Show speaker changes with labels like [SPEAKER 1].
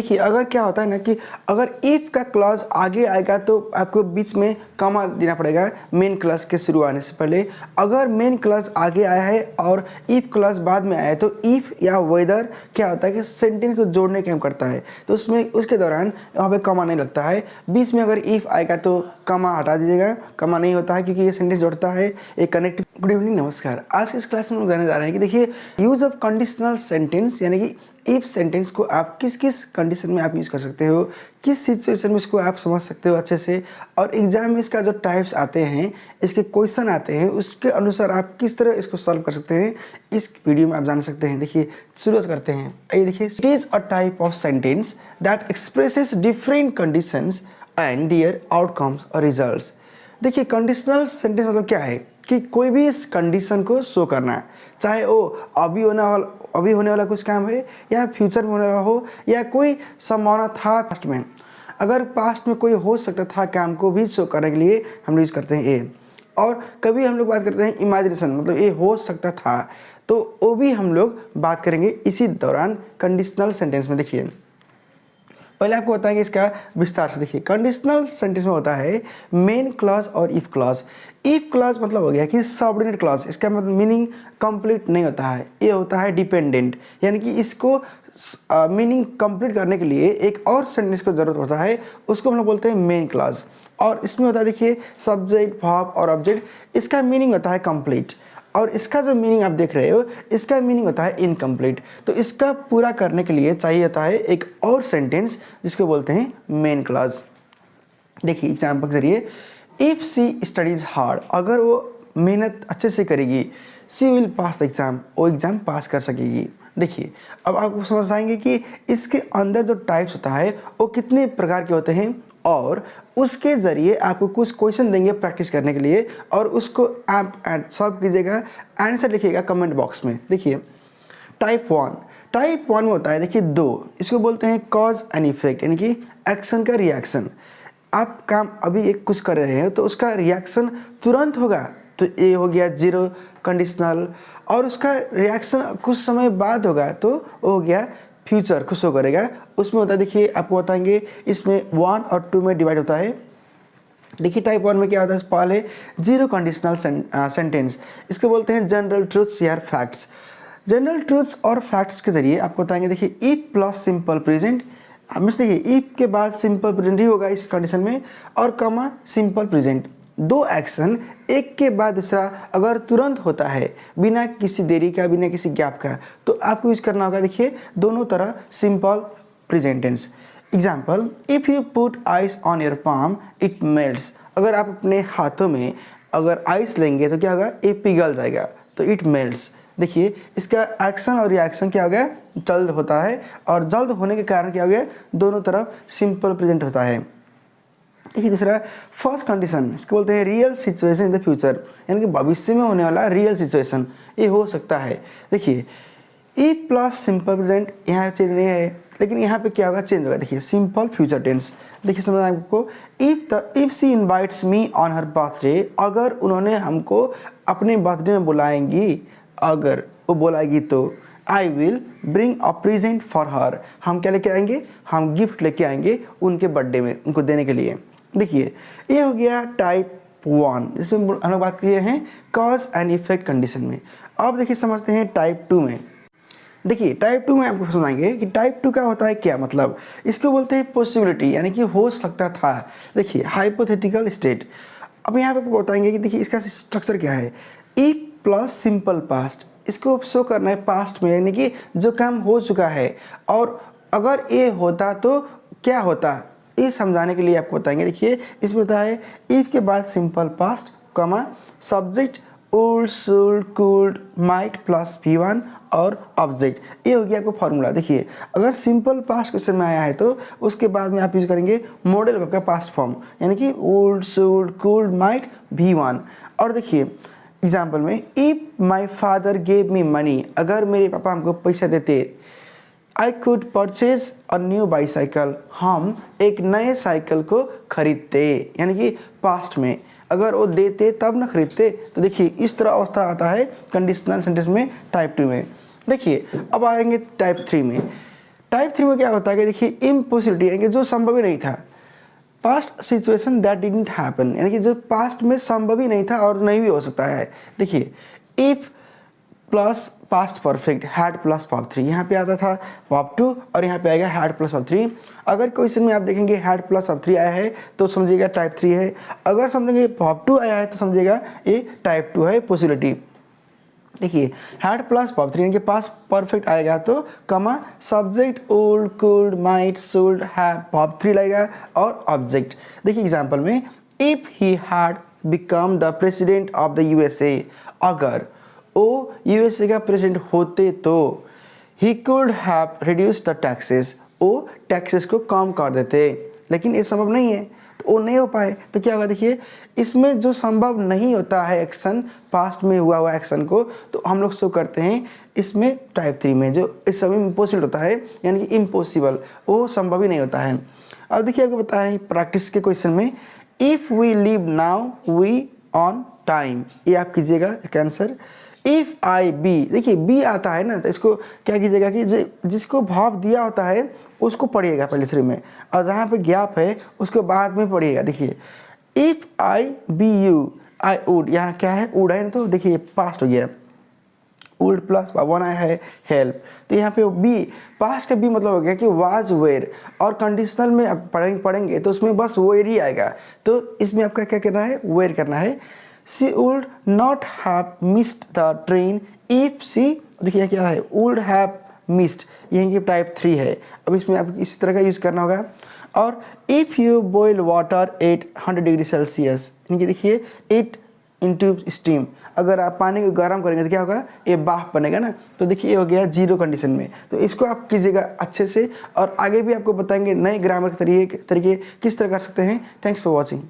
[SPEAKER 1] देखिए अगर क्या होता है ना कि अगर इफ का क्लॉज आगे आएगा तो आपको बीच में कॉमा देना पड़ेगा मेन क्लॉज के शुरू आने से पहले। अगर मेन क्लॉज आगे आया है और इफ क्लॉज बाद में आया है तो इफ या वेदर क्या होता है कि सेंटेंस को जोड़ने का काम करता है, तो उसमें उसके दौरान वहाँ पे कॉमा नहीं लगता है। बीच में अगर इफ आएगा तो कॉमा हटा दीजिएगा, कॉमा नहीं होता है क्योंकि ये सेंटेंस जोड़ता है एक कनेक्टिव। गुड इवनिंग, नमस्कार। आज के इस क्लास में हम जानने जा रहे हैं कि देखिए यूज ऑफ कंडीशनल सेंटेंस यानी कि इफ सेंटेंस को आप किस किस कंडीशन में आप यूज़ कर सकते हो, किस सिचुएशन में इसको आप समझ सकते हो अच्छे से, और एग्जाम में इसका जो टाइप्स आते हैं, इसके क्वेश्चन आते हैं, उसके अनुसार आप किस तरह इसको सॉल्व कर सकते हैं, इस वीडियो में आप जान सकते हैं। देखिए शुरू करते हैं। आइए देखिए, it is a type of sentence that expresses different conditions and their outcomes और रिजल्ट्स। देखिए कंडीशनल सेंटेंस मतलब क्या है कि कोई भी इस कंडीशन को शो करना है, चाहे वो अभी होने वाला कुछ काम है या फ्यूचर में होने वाला हो या कोई संभावना था पास्ट में। अगर पास्ट में कोई हो सकता था काम को भी शो करने के लिए हम यूज़ करते हैं ए। और कभी हम लोग बात करते हैं इमेजिनेशन, मतलब ये हो सकता था, तो वो भी हम लोग बात करेंगे इसी दौरान कंडीशनल सेंटेंस में। देखिए पहले आपको बताएंगे इसका विस्तार से। देखिए कंडीशनल सेंटेंस में होता है मेन क्लॉज और इफ क्लॉज। इफ क्लॉज मतलब हो गया कि सबऑर्डिनेट क्लॉज, इसका मतलब मीनिंग कंप्लीट नहीं होता है, ये होता है डिपेंडेंट, यानी कि इसको मीनिंग कंप्लीट करने के लिए एक और सेंटेंस को जरूरत होता है, उसको हम लोग बोलते हैं मेन क्लॉज। और इसमें होता है देखिए सब्जेक्ट वर्ब और ऑब्जेक्ट, इसका मीनिंग होता है कंप्लीट, और इसका जो मीनिंग आप देख रहे हो इसका मीनिंग होता है इनकम्प्लीट। तो इसका पूरा करने के लिए चाहिए होता है एक और सेंटेंस जिसको बोलते हैं मेन क्लॉज। देखिए एग्जाम्पल के जरिए, इफ़ सी स्टडीज हार्ड, अगर वो मेहनत अच्छे से करेगी, सी विल पास द एग्ज़ाम, वो एग्ज़ाम पास कर सकेगी। देखिए अब आपको समझ आएंगे कि इसके अंदर जो टाइप्स होता है वो कितने प्रकार के होते हैं, और उसके ज़रिए आपको कुछ क्वेश्चन देंगे प्रैक्टिस करने के लिए, और उसको आप सॉल्व कीजिएगा, आंसर लिखिएगा कमेंट बॉक्स में। देखिए टाइप वन में होता है देखिए दो, इसको बोलते हैं कॉज एंड इफेक्ट, यानी कि एक्शन का रिएक्शन। आप काम अभी एक कुछ कर रहे हैं तो उसका रिएक्शन तुरंत होगा, तो ये हो गया जीरो कंडीशनल, और उसका रिएक्शन कुछ समय बाद होगा तो वो हो गया फ्यूचर, कुछ शो करेगा। उसमें होता है देखिए आपको बताएंगे, इसमें 1 और 2 में डिवाइड होता है। देखिए टाइप 1 में क्या होता है, पहले जीरो कंडीशनल सेंटेंस, इसको बोलते हैं जनरल ट्रूथ्स या फैक्ट्स। जनरल ट्रूथ्स और फैक्ट्स के जरिए आपको बताएंगे देखिए if plus simple present, means देखिए इफ के बाद सिंपल प्रेजेंट ही होगा इस कंडीशन में, और कमा सिंपल प्रेजेंट, दो एक्शन एक के बाद दूसरा अगर तुरंत होता है बिना किसी देरी का, बिना किसी गैप का, तो आपको यूज करना होगा देखिए दोनों तरह simple present tense. Example, if you put ice on your palm it melts, अगर आप अपने हाथों में अगर आइस लेंगे तो क्या होगा, ये पिघल जाएगा, तो इट मेल्ट्स। देखिए इसका एक्शन और रिएक्शन क्या हो गया, जल्द होता है, और जल्द होने के कारण क्या हो गया, दोनों तरफ सिंपल प्रेजेंट होता है। देखिए दूसरा फर्स्ट कंडीशन, इसको बोलते हैं real situation in the future, यानी कि भविष्य में होने वाला रियल सिचुएशन, ये हो सकता है। देखिए ई प्लस सिंपल प्रेजेंट यहाँ चेंज नहीं है, लेकिन यहाँ पे क्या होगा, चेंज होगा। देखिए सिंपल फ्यूचर टेंस, देखिए समझ आपको, if she invites me on her birthday, अगर उन्होंने हमको अपने बर्थडे में बुलाएंगी, अगर वो बुलाएगी तो I will bring a present for her, हम क्या लेके आएंगे, हम गिफ्ट लेके आएंगे उनके बर्थडे में उनको देने के लिए। देखिए ये हो गया टाइप 1, जिसमें हम लोग बात किए हैं कॉज एंड इफेक्ट कंडीशन में। अब देखिए समझते हैं टाइप 2 में। देखिए टाइप 2 में आपको समझाएंगे कि टाइप 2 का होता है क्या मतलब, इसको बोलते हैं पॉसिबिलिटी, यानी कि हो सकता था। देखिए हाइपोथेटिकल स्टेट। अब यहाँ पे आपको बताएंगे कि देखिए इसका स्ट्रक्चर क्या है, इफ प्लस सिंपल पास्ट, इसको शो करना है पास्ट में, यानी कि जो काम हो चुका है, और अगर ये होता तो क्या होता, ये समझाने के लिए आपको बताएंगे। देखिए इसमें होता है इफ के बाद सिंपल पास्ट कमा subject would should could might plus V1 और ऑब्जेक्ट, ये हो गया आपको फॉर्मूला। देखिए अगर सिंपल पास्ट क्वेश्चन में आया है तो उसके बाद में आप यूज करेंगे मॉडल वर्ब का पास्ट फॉर्म, यानी कि would should could might V1। और देखिए एग्जाम्पल में, if my father gave me money, अगर मेरे पापा हमको पैसा देते, I could purchase a new bicycle, हम एक नए साइकिल को खरीदते, यानी कि पास्ट में अगर वो देते तब ना खरीदते। तो देखिए इस तरह अवस्था आता है कंडीशनल सेंटेंस में टाइप 2 में। देखिए अब आएंगे टाइप 3 में। टाइप 3 में क्या होता है कि देखिए इम्पॉसिबिलिटी यानी कि जो संभव ही नहीं था, past situation that didn't happen यानी कि जो पास्ट में संभव ही नहीं था और नहीं भी हो सकता है। देखिए if plus past perfect had plus verb 3, यहाँ पे आता था वर्ब 2 और यहाँ पे आएगा हैड प्लस वर्ब 3। अगर क्वेश्चन में आप देखेंगे हैड प्लस वर्ब 3 आया है तो समझिएगा टाइप 3 है, अगर समझेंगे वर्ब 2 आया है तो समझिएगा ये टाइप 2 है पॉसिबिलिटी। देखिए हैड प्लस वर्ब 3 यानी कि पास्ट परफेक्ट आएगा तो कमा subject would could might should have verb 3 लगेगा और ऑब्जेक्ट। देखिए एग्जांपल में if he had become the president of the USA, अगर वो यूएसए का प्रेसिडेंट होते तो he could have reduce the taxes, वो टैक्सेस को कम कर देते, लेकिन ये संभव नहीं है तो वो नहीं हो पाए तो क्या होगा। देखिए इसमें जो संभव नहीं होता है एक्शन, पास्ट में हुआ एक्शन को, तो हम लोग शो करते हैं इसमें टाइप 3 में जो इस समय इम्पॉसिबल होता है यानी कि इम्पॉसिबल, वो संभव ही नहीं होता है। अब देखिए आपको बता रहे हैं प्रैक्टिस के क्वेश्चन में if we leave now we on time, ये आप कीजिएगा इसका आंसर। इफ़ आई बी, देखिए बी आता है ना तो इसको क्या कीजिएगा कि जिसको भाव दिया होता है उसको पढ़िएगा पहले शुरू में, और जहाँ पे गैप है उसको बाद में पढ़िएगा। देखिए if I be you I would, यहाँ क्या है वुड है ना, तो देखिए पास्ट हो गया, वुड प्लस वन आया है हेल्प, तो यहाँ पे बी पास्ट का बी मतलब हो गया कि वाज वेयर, और कंडीशनल में आप पढ़ेंगे तो उसमें बस वेयर ही आएगा, तो इसमें आपका क्या करना है वेयर करना है। She would not have missed the train if she, देखिए क्या है would have missed, यहीं की टाइप 3 है। अब इसमें आप इस तरह का यूज़ करना होगा। और if you boil water at 100 degree Celsius, यानी कि देखिए 8 इंटू स्टीम, अगर आप पानी को गर्म करेंगे तो क्या होगा ये भाप बनेगा ना, तो देखिए ये हो गया जीरो कंडीशन में। तो इसको आप कीजिएगा अच्छे से और आगे भी आपको बताएंगे नए ग्रामर के तरीके किस तरह कर सकते हैं। Thanks for watching.